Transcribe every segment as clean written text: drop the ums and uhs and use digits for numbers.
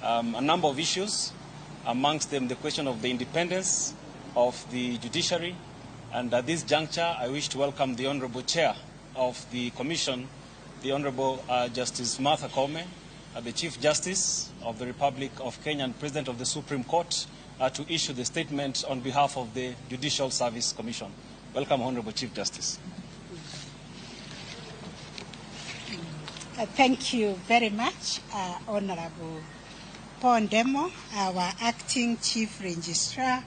a number of issues, amongst them the question of the independence of the judiciary. And at this juncture, I wish to welcome the Honorable Chair of the Commission, the Honorable Justice Martha Koome, the Chief Justice of the Republic of Kenya and President of the Supreme Court, to issue the statement on behalf of the Judicial Service Commission. Welcome, Honorable Chief Justice. Thank you very much, Honorable Pondemo, our Acting Chief Registrar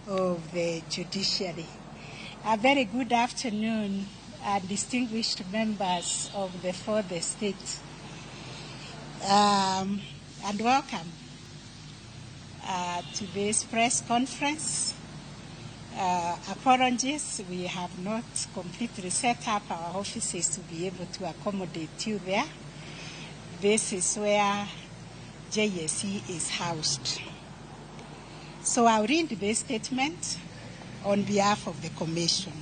of the Judiciary. A very good afternoon, distinguished members of the fourth estate, and welcome to this press conference. Apologies, we have not completely set up our offices to be able to accommodate you there. This is where JSC is housed. So I'll read this statement on behalf of the Commission.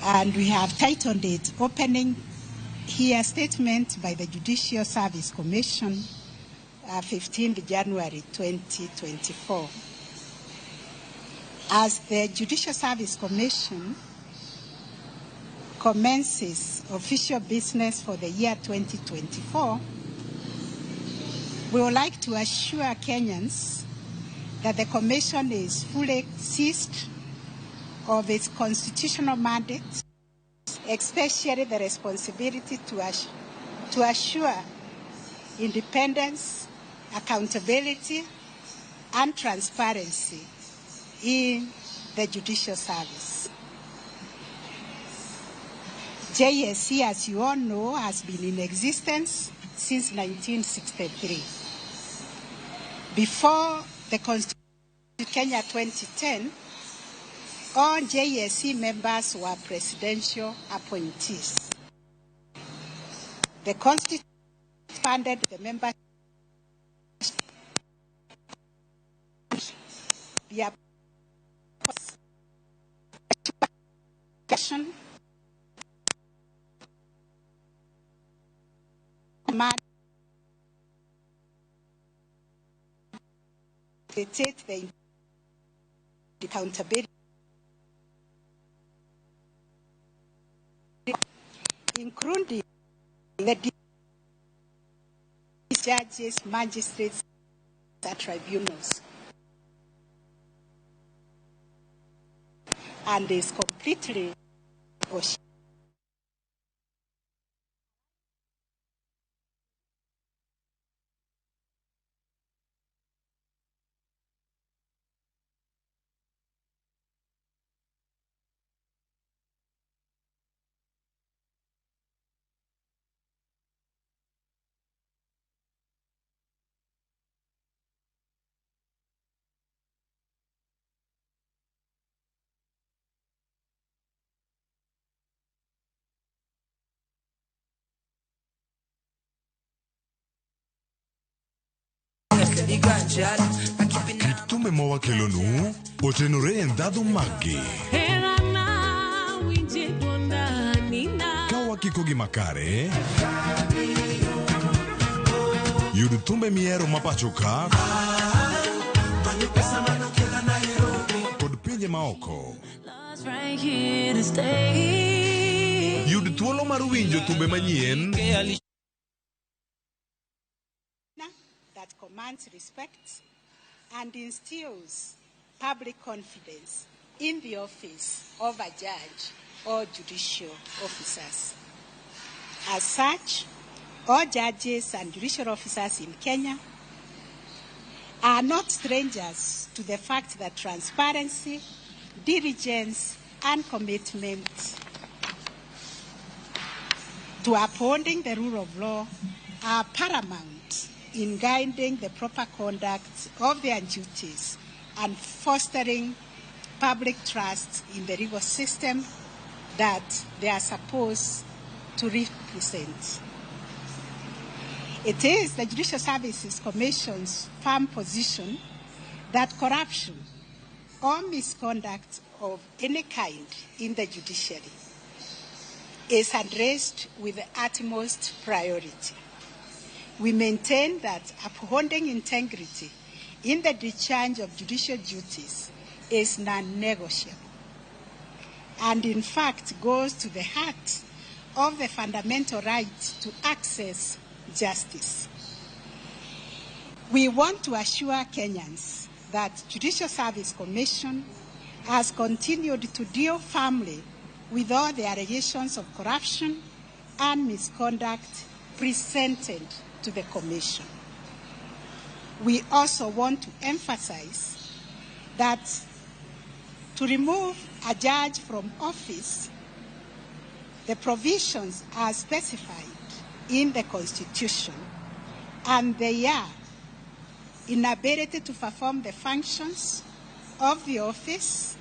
And we have titled it, Opening Here Statement by the Judicial Service Commission, 15th January 2024. As the Judicial Service Commission commences official business for the year 2024, we would like to assure Kenyans that the Commission is fully seized of its constitutional mandate, especially the responsibility to assure independence, accountability, and transparency in the judicial service. JSC, as you all know, has been in existence since 1963. Before the Constitution of Kenya 2010, all JSC members were presidential appointees. The Constitution expanded the membership via the accountability, including the judges, magistrates, and tribunals, and is completely Kitume mowa kelonu, otenore endado magi. Kawa kikogi makare. Yudutume miero mapachoka. Kod pinje maoko. Yudutuolo maruwinjo tumbe manyien. That commands respect and instills public confidence in the office of a judge or judicial officers. As such, all judges and judicial officers in Kenya are not strangers to the fact that transparency, diligence, and commitment to upholding the rule of law are paramount in guiding the proper conduct of their duties and fostering public trust in the legal system that they are supposed to represent. It is the Judicial Services Commission's firm position that corruption or misconduct of any kind in the judiciary is addressed with the utmost priority. we maintain that upholding integrity in the discharge of judicial duties is non-negotiable, and in fact goes to the heart of the fundamental right to access justice. We want to assure Kenyans that Judicial Service Commission has continued to deal firmly with all the allegations of corruption and misconduct presented to the Commission. We also want to emphasize that to remove a judge from office, the provisions are specified in the Constitution, and they are inability to perform the functions of the office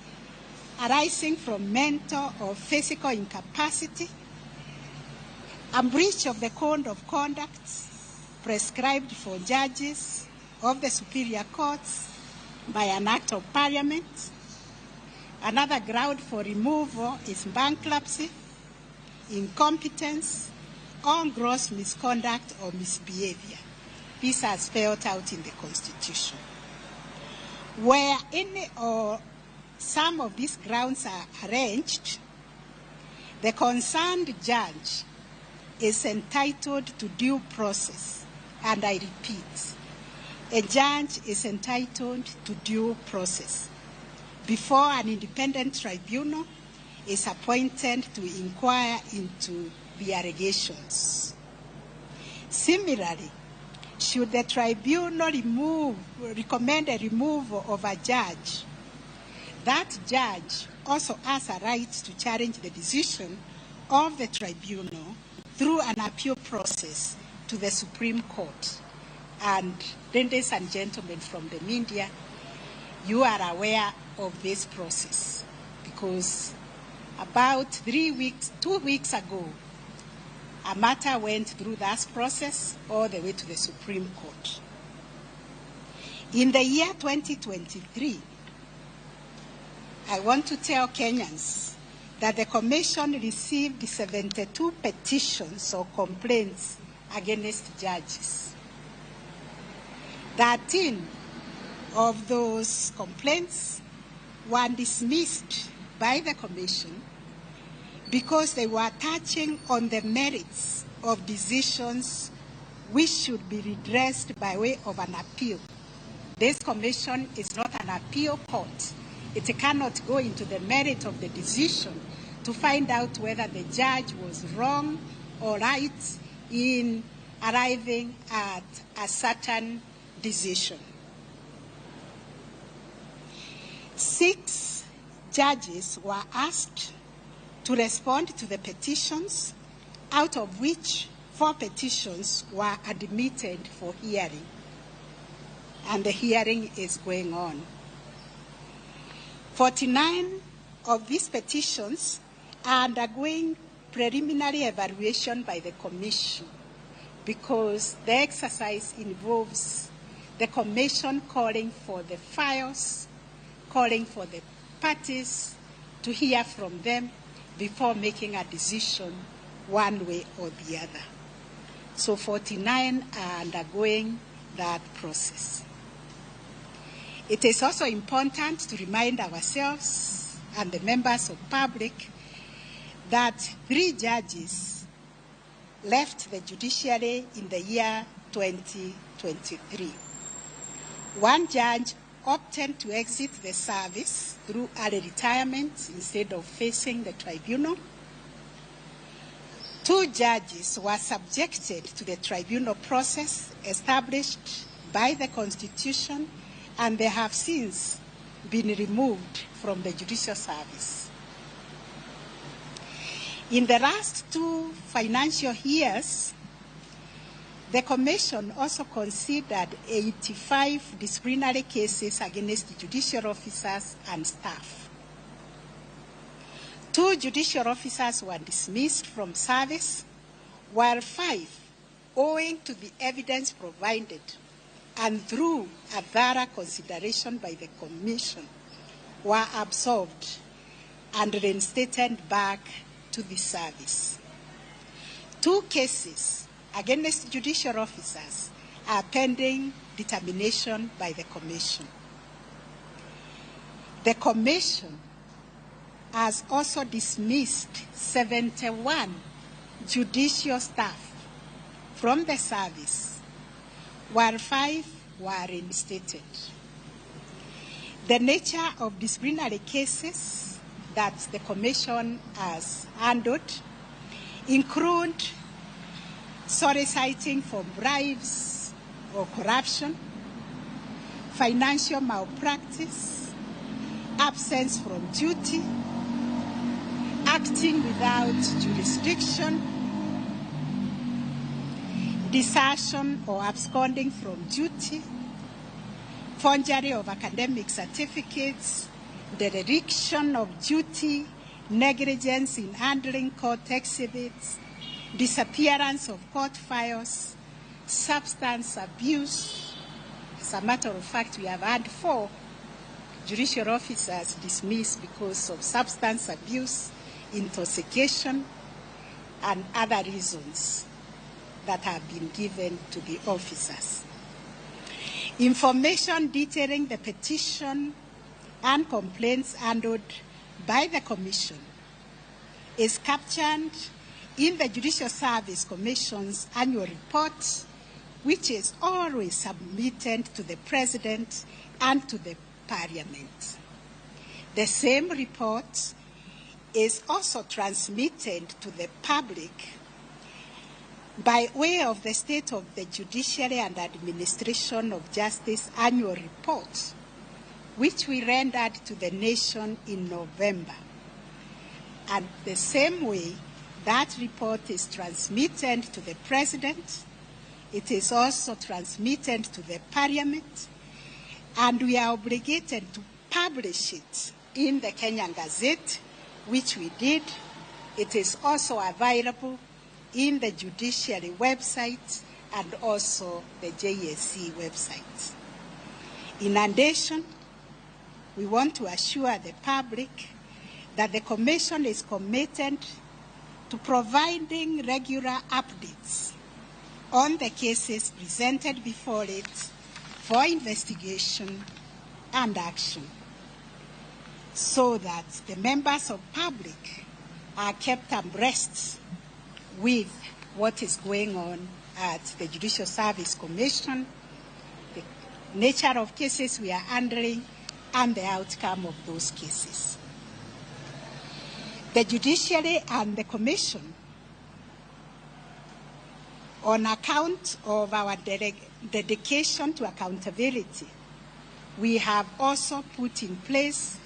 arising from mental or physical incapacity, a breach of the code of conduct prescribed for judges of the superior courts by an act of parliament. Another ground for removal is bankruptcy, incompetence, or gross misconduct or misbehavior. This is spelled out in the Constitution. Where any or some of these grounds are arranged, the concerned judge is entitled to due process. And I repeat, a judge is entitled to due process before an independent tribunal is appointed to inquire into the allegations. Similarly, should the tribunal recommend a removal of a judge, that judge also has a right to challenge the decision of the tribunal through an appeal process to the Supreme Court. And ladies and gentlemen from the media, you are aware of this process because about 2 weeks ago, a matter went through that process all the way to the Supreme Court. In the year 2023, I want to tell Kenyans that the Commission received 72 petitions or complaints against judges. 13 of those complaints were dismissed by the Commission because they were touching on the merits of decisions which should be redressed by way of an appeal. This Commission is not an appeal court. It cannot go into the merit of the decision to find out whether the judge was wrong or right in arriving at a certain decision. 6 judges were asked to respond to the petitions, out of which 4 petitions were admitted for hearing. And the hearing is going on. 49 of these petitions are undergoing preliminary evaluation by the Commission because the exercise involves the Commission calling for the files, calling for the parties to hear from them before making a decision one way or the other. So 49 are undergoing that process. It is also important to remind ourselves and the members of public that 3 judges left the judiciary in the year 2023. 1 judge opted to exit the service through early retirement instead of facing the tribunal. 2 judges were subjected to the tribunal process established by the Constitution, and they have since been removed from the judicial service. In the last 2 financial years, the Commission also considered 85 disciplinary cases against judicial officers and staff. 2 judicial officers were dismissed from service, while 5, owing to the evidence provided and through a thorough consideration by the Commission, were absolved and reinstated back to the service. 2 cases against judicial officers are pending determination by the Commission. The Commission has also dismissed 71 judicial staff from the service, while 5 were reinstated. The nature of disciplinary cases that the Commission has handled include soliciting for bribes or corruption, financial malpractice, absence from duty, acting without jurisdiction, desertion or absconding from duty, forgery of academic certificates, dereliction of duty, negligence in handling court exhibits, disappearance of court files, substance abuse. As a matter of fact, we have had 4 judicial officers dismissed because of substance abuse, intoxication, and other reasons that have been given to the officers. Information detailing the petition and complaints handled by the Commission is captured in the Judicial Service Commission's annual report, which is always submitted to the President and to the Parliament. The same report is also transmitted to the public by way of the State of the Judiciary and Administration of Justice annual report, which we rendered to the nation in November. And the same way that report is transmitted to the President, it is also transmitted to the Parliament, and we are obligated to publish it in the Kenyan Gazette, which we did. It is also available in the judiciary website and also the JSC website. In addition, we want to assure the public that the Commission is committed to providing regular updates on the cases presented before it for investigation and action, so that the members of public are kept abreast with what is going on at the Judicial Service Commission, the nature of cases we are handling, and the outcome of those cases. The Judiciary and the Commission, on account of our dedication to accountability, we have also put in place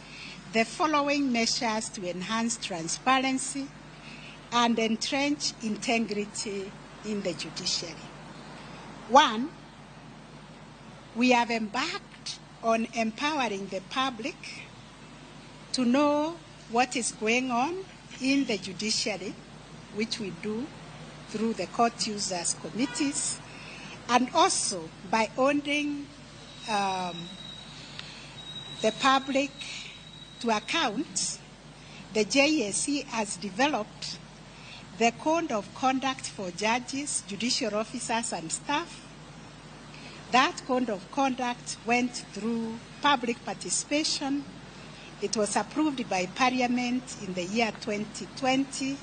the following measures to enhance transparency and entrench integrity in the judiciary. 1, we have embarked on empowering the public to know what is going on in the judiciary, which we do through the court users committees, and also by holding the public to account. The JSC has developed the Code of Conduct for judges, judicial officers, and staff. That Code of Conduct went through public participation. It was approved by Parliament in the year 2020.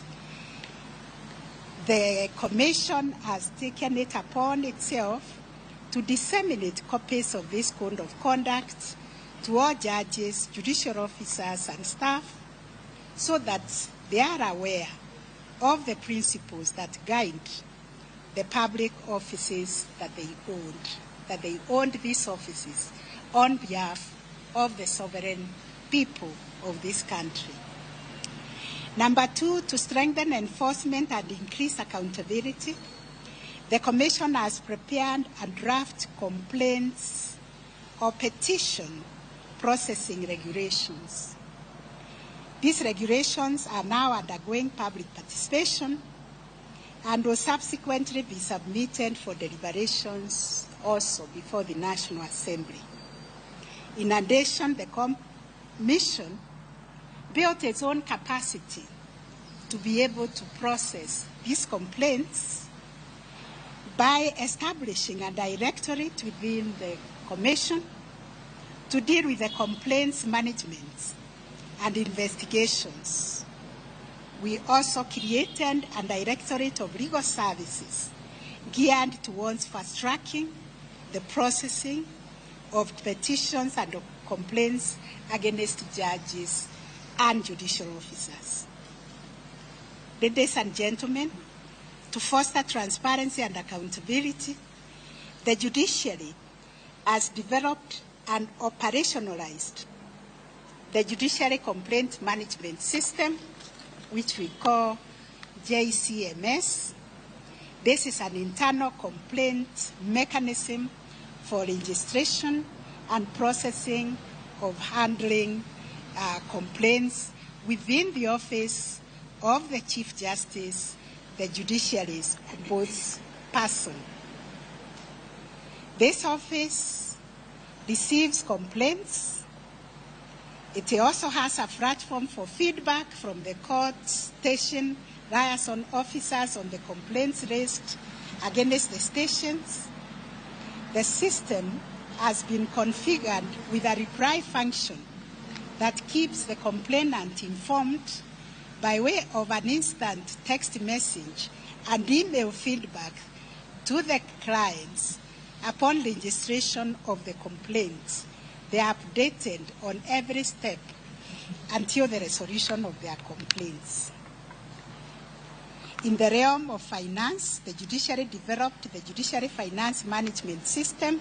The Commission has taken it upon itself to disseminate copies of this Code of Conduct to all judges, judicial officers, and staff, so that they are aware of the principles that guide the public offices that they owned these offices on behalf of the sovereign people of this country. Number 2, to strengthen enforcement and increase accountability, the Commission has prepared a draft complaints or petition processing regulations. These regulations are now undergoing public participation and will subsequently be submitted for deliberations also before the National Assembly. In addition, the Commission built its own capacity to be able to process these complaints by establishing a directorate within the Commission to deal with the complaints management and investigations. We also created a directorate of legal services geared towards fast-tracking the processing of petitions and of complaints against judges and judicial officers. Ladies and gentlemen, to foster transparency and accountability, the judiciary has developed and operationalized the Judiciary Complaint Management System, which we call JCMS. This is an internal complaint mechanism for registration and processing of handling complaints within the office of the Chief Justice, the judiciary's ombudsperson. This office receives complaints. It also has a platform for feedback from the court, station, liaison officers on the complaints raised against the stations. The system has been configured with a reply function that keeps the complainant informed by way of an instant text message and email feedback to the clients upon registration of the complaints. They are updated on every step until the resolution of their complaints. In the realm of finance, the judiciary developed the Judiciary Finance Management System.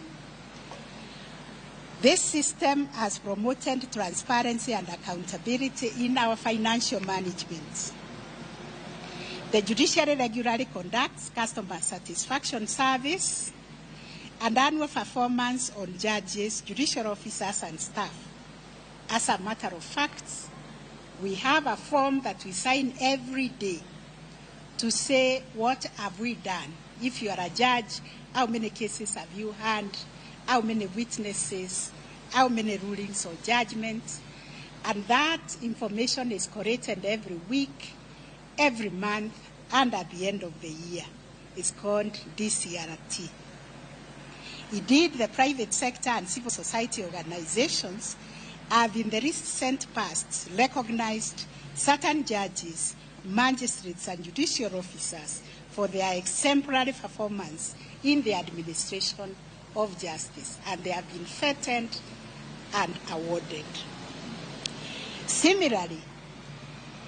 This system has promoted transparency and accountability in our financial management. The judiciary regularly conducts customer satisfaction surveys and annual performance on judges, judicial officers, and staff. As a matter of fact, we have a form that we sign every day to say, what have we done? If you are a judge, how many cases have you had? How many witnesses? How many rulings or judgments? And that information is collated every week, every month, and at the end of the year. It's called DCRT. Indeed, the private sector and civil society organizations have in the recent past recognized certain judges, magistrates, and judicial officers for their exemplary performance in the administration of justice, and they have been feted and awarded. Similarly,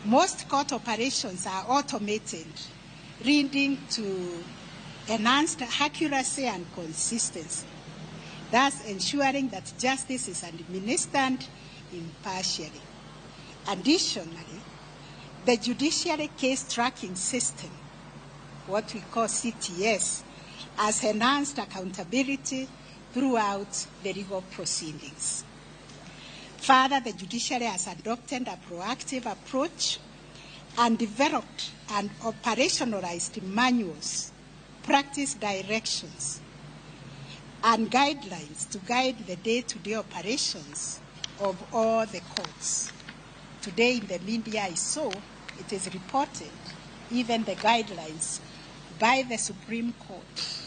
most court operations are automated, leading to enhanced accuracy and consistency, thus ensuring that justice is administered impartially. Additionally, the Judiciary Case Tracking System, what we call CTS, has enhanced accountability throughout the legal proceedings. Further, the judiciary has adopted a proactive approach and developed and operationalized manuals, practice directions, and guidelines to guide the day-to-day operations of all the courts. Today in the media I saw, it is reported, even the guidelines by the Supreme Court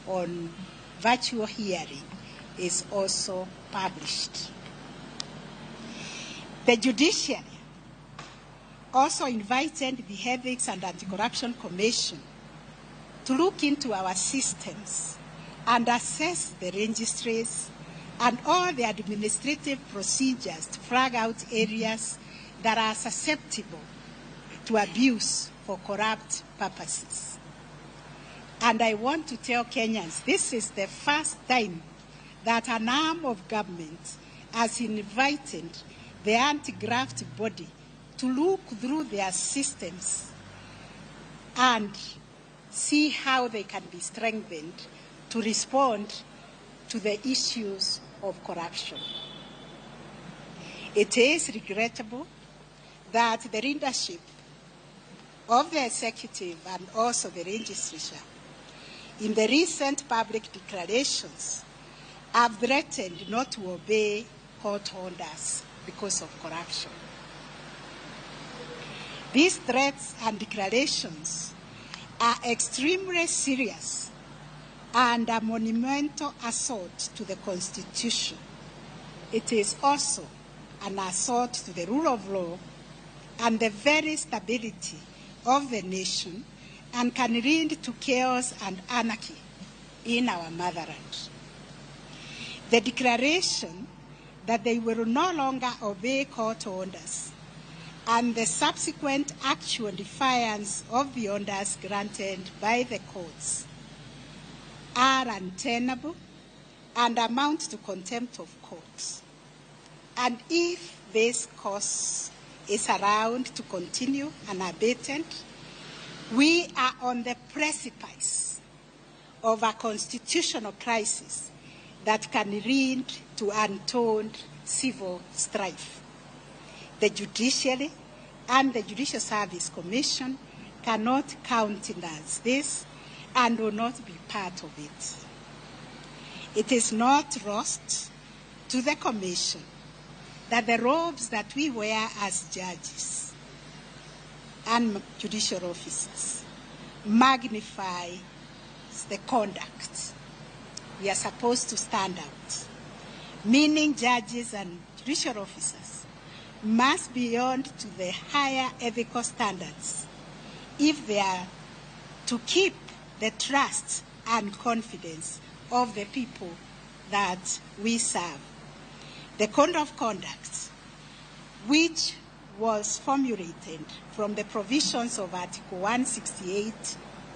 on virtual hearing is also published. The judiciary also invited the Ethics and Anti-Corruption Commission to look into our systems and assess the registries and all the administrative procedures to flag out areas that are susceptible to abuse for corrupt purposes. And I want to tell Kenyans, this is the first time that an arm of government has invited the anti-graft body to look through their systems and see how they can be strengthened to respond to the issues of corruption. It is regrettable that the leadership of the executive and also the legislature in the recent public declarations have threatened not to obey court orders because of corruption. These threats and declarations are extremely serious and a monumental assault to the Constitution. It is also an assault to the rule of law and the very stability of the nation, and can lead to chaos and anarchy in our motherland. The declaration that they will no longer obey court orders and the subsequent actual defiance of the orders granted by the courts are untenable and amount to contempt of court. And if this course is allowed to continue unabated, we are on the precipice of a constitutional crisis that can lead to untold civil strife. The judiciary and the Judicial Service Commission cannot countenance this and will not be part of it. It is not lost to the Commission that the robes that we wear as judges and judicial officers magnify the conduct. We are supposed to stand out, meaning judges and judicial officers must be held to the higher ethical standards if they are to keep the trust and confidence of the people that we serve. The code of conduct, which was formulated from the provisions of Article 168,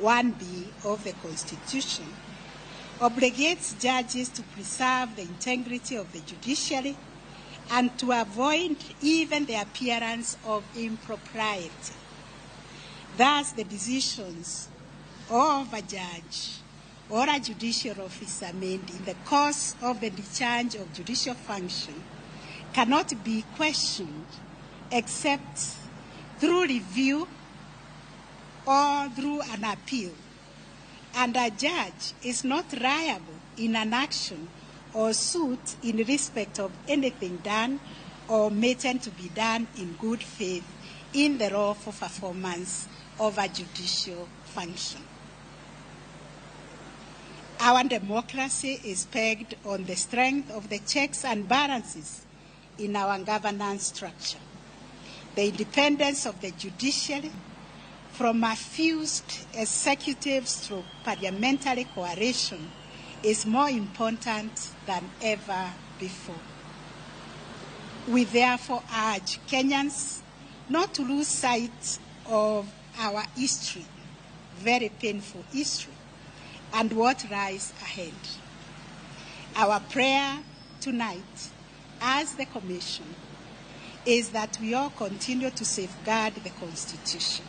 1B of the Constitution, obligates judges to preserve the integrity of the judiciary and to avoid even the appearance of impropriety. Thus, the decisions of a judge or a judicial officer made in the course of the discharge of judicial function cannot be questioned except through review or through an appeal. And a judge is not liable in an action or suit in respect of anything done or meant to be done in good faith in the lawful performance of a judicial function. Our democracy is pegged on the strength of the checks and balances in our governance structure. The independence of the judiciary from a fused executive through parliamentary coalition is more important than ever before. We therefore urge Kenyans not to lose sight of our history, very painful history, and what lies ahead. Our prayer tonight, as the Commission, is that we all continue to safeguard the Constitution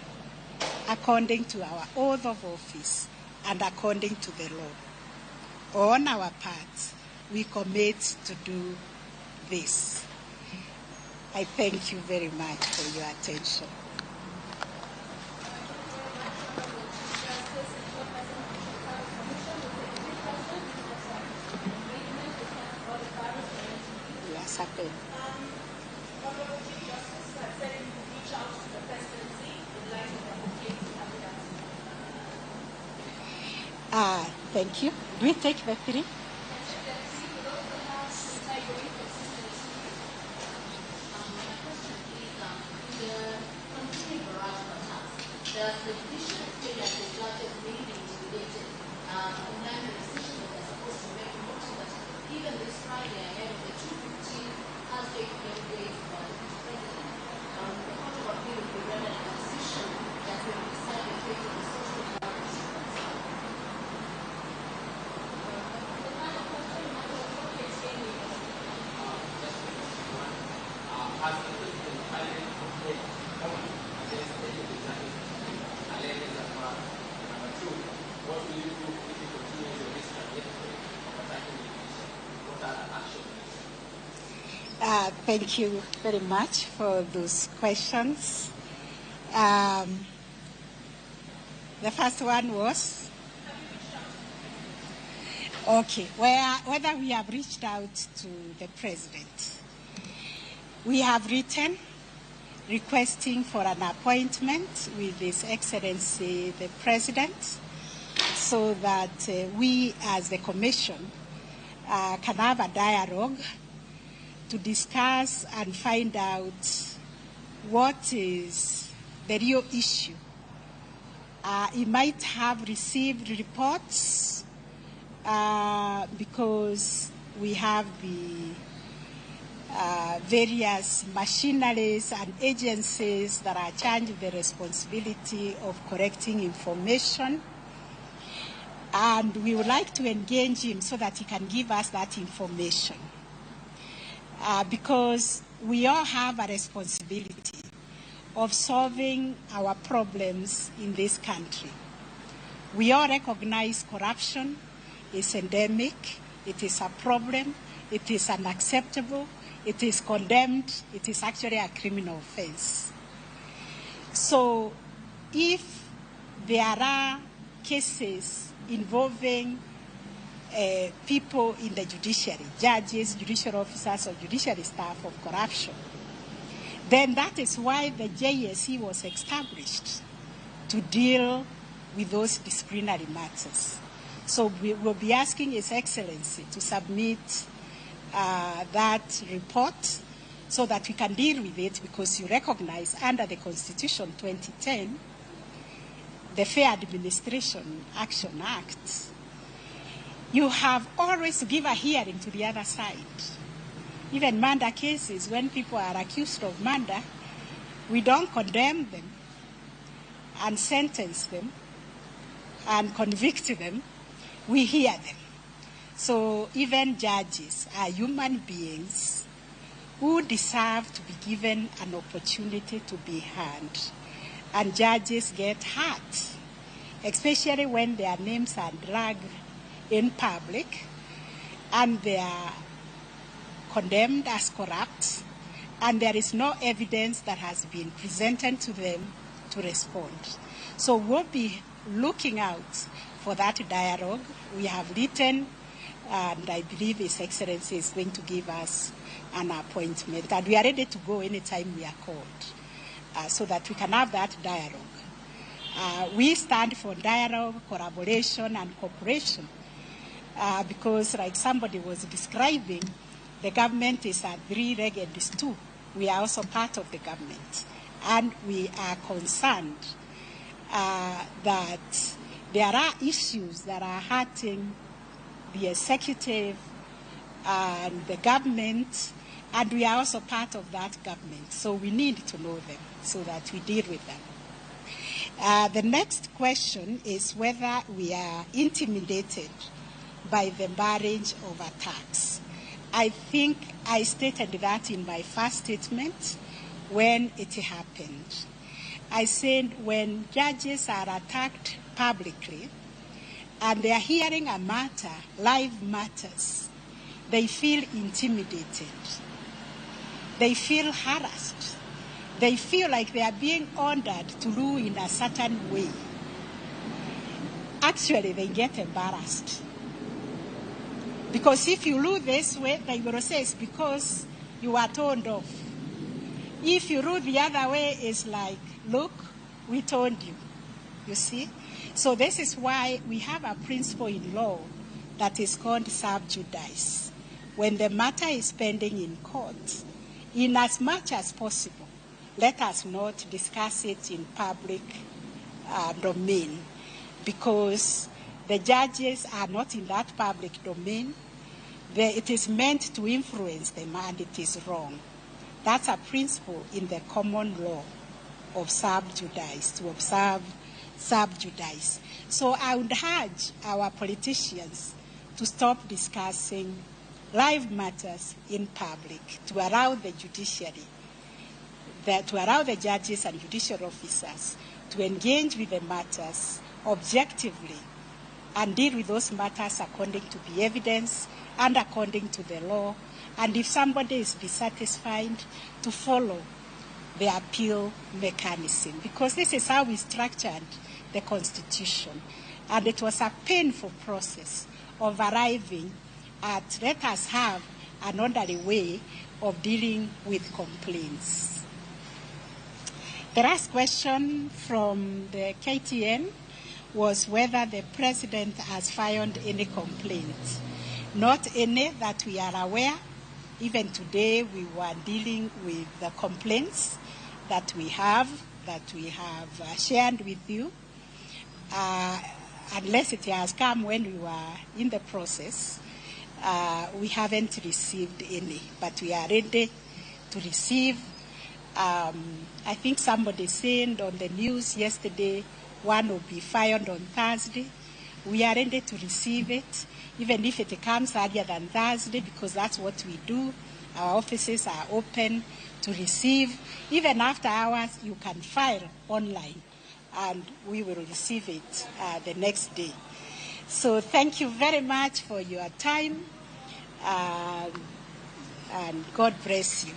according to our oath of office and according to the law. On our part, we commit to do this. I thank you very much for your attention. Yes, happen. Thank you. Do we take the three? Thank you very much for those questions. The first one was? Okay, whether we have reached out to the President. We have written requesting for an appointment with His Excellency the President so that we as the Commission can have a dialogue to discuss and find out what is the real issue. He might have received reports because we have the various machineries and agencies that are charged with the responsibility of collecting information. And we would like to engage him so that he can give us that information. Because we all have a responsibility of solving our problems in this country. We all recognize corruption is endemic, it is a problem, it is unacceptable, it is condemned, it is actually a criminal offense. So if there are cases involving people in the judiciary, judges, judicial officers, or judiciary staff of corruption, then that is why the JSC was established, to deal with those disciplinary matters. So we will be asking His Excellency to submit that report so that we can deal with it, because you recognize under the Constitution 2010, the Fair Administration Action Act, you have always to give a hearing to the other side. Even murder cases, when people are accused of murder, we don't condemn them and sentence them and convict them, we hear them. So even judges are human beings who deserve to be given an opportunity to be heard. And judges get hurt, especially when their names are dragged in public and they are condemned as corrupt, and there is no evidence that has been presented to them to respond. So we'll be looking out for that dialogue. We have written, and I believe His Excellency is going to give us an appointment, and we are ready to go anytime we are called, so that we can have that dialogue. We stand for dialogue, collaboration, and cooperation, because like somebody was describing, the government is a three-legged stool. We are also part of the government, and we are concerned that there are issues that are hurting the executive and the government, and we are also part of that government. So we need to know them so that we deal with them. The next question is whether we are intimidated by the barrage of attacks. I think I stated that in my first statement when it happened. I said when judges are attacked publicly and they are hearing a matter, live matters, they feel intimidated. They feel harassed. They feel like they are being ordered to rule in a certain way. Actually, they get embarrassed. Because if you rule this way, they will say it's because you are told off. If you rule the other way, it's like, look, we told you. You see? So this is why we have a principle in law that is called sub judice. When the matter is pending in court, in as much as possible, let us not discuss it in public domain, because the judges are not in that public domain. It is meant to influence them, and it is wrong. That's a principle in the common law of sub judice, to observe sub judice. So I would urge our politicians to stop discussing live matters in public, to allow the judiciary, to allow the judges and judicial officers to engage with the matters objectively and deal with those matters according to the evidence and according to the law. And if somebody is dissatisfied, to follow the appeal mechanism, because this is how we structured the Constitution. And it was a painful process of arriving at, let us have an orderly way of dealing with complaints. The last question from the KTN was whether the president has filed any complaints. Not any that we are aware. Even today we were dealing with the complaints that we have shared with you. Unless it has come when we were in the process, we haven't received any, but we are ready to receive. I think somebody said on the news yesterday, one will be filed on Thursday. We are ready to receive it, even if it comes earlier than Thursday, because that's what we do. Our offices are open to receive. Even after hours, you can file online, and we will receive it the next day. So thank you very much for your time, and God bless you.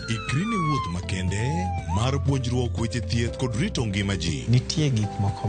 Ikrini wuoth makende mar puonjruok weche thieth kod rito ngima ji. Nitie gik moko